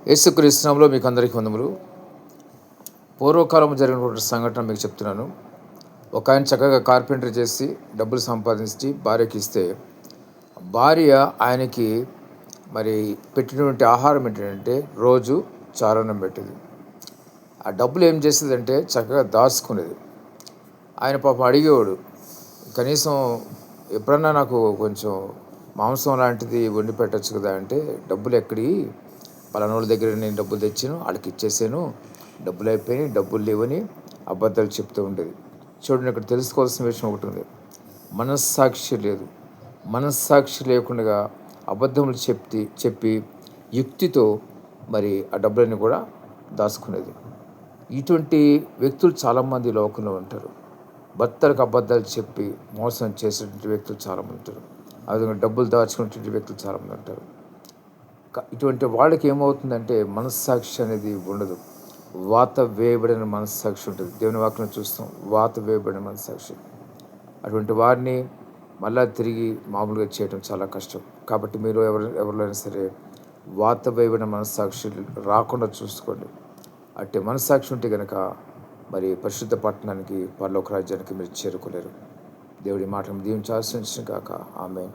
యేసుక్రీస్తు నామములో మీకు అందరికీ వందములు. పూర్వకాలం జరిగినటువంటి సంఘటన మీకు చెప్తున్నాను. ఒక ఆయన చక్కగా కార్పెంటరీ చేసి డబ్బులు సంపాదించి భార్యకి ఇస్తే, భార్య ఆయనకి మరి పెట్టినటువంటి ఆహారం ఏంటంటే రోజు చారన్నం పెట్టేది. ఆ డబ్బులు ఏం చేసేదంటే చక్కగా దాచుకునేది. ఆయన పాపం అడిగేవాడు, కనీసం ఎప్పుడన్నా నాకు కొంచెం మాంసం లాంటిది వండి పెట్టచ్చు కదా అంటే, డబ్బులు ఎక్కడి, పలానోళ్ళ దగ్గర నేను డబ్బులు తెచ్చాను, వాళ్ళకి ఇచ్చేసాను, డబ్బులు అయిపోయినాయి, డబ్బులు లేవని అబద్ధాలు చెప్తూ ఉండేది. చూడండి, ఇక్కడ తెలుసుకోవాల్సిన విషయం ఒకటి ఉంది. మనస్సాక్షి లేదు. మనస్సాక్షి లేకుండా అబద్ధములు చెప్పి యుక్తితో మరి ఆ డబ్బులన్నీ కూడా దాచుకునేది. ఇటువంటి వ్యక్తులు చాలామంది లోకంలో ఉంటారు. భర్తలకు అబద్ధాలు చెప్పి మోసం చేసేటువంటి వ్యక్తులు చాలామంది ఉంటారు. అదేవిధంగా డబ్బులు దాచుకునేటువంటి వ్యక్తులు చాలామంది ఉంటారు. ఇటువంటి వాళ్ళకి ఏమవుతుందంటే మనస్సాక్షి అనేది ఉండదు. వాత వేయబడిన మనస్సాక్షి ఉంటుంది. దేవుని వాక్యం చూస్తాం, వాత వేయబడిన మనస్సాక్షి. అటువంటి వారిని మళ్ళా తిరిగి మామూలుగా చేయడం చాలా కష్టం. కాబట్టి మీరు ఎవరైనా సరే వాత వేయబడిన మనస్సాక్షి రాకుండా చూసుకోండి. అట్టి మనస్సాక్షి ఉంటే కనుక మరి పరిశుద్ధ పట్టణానికి, పరలోక రాజ్యానికి మీరు చేరుకోలేరు. దేవుడి మాటను దీవించి ఆశీర్వదించును గాక. ఆమేన్.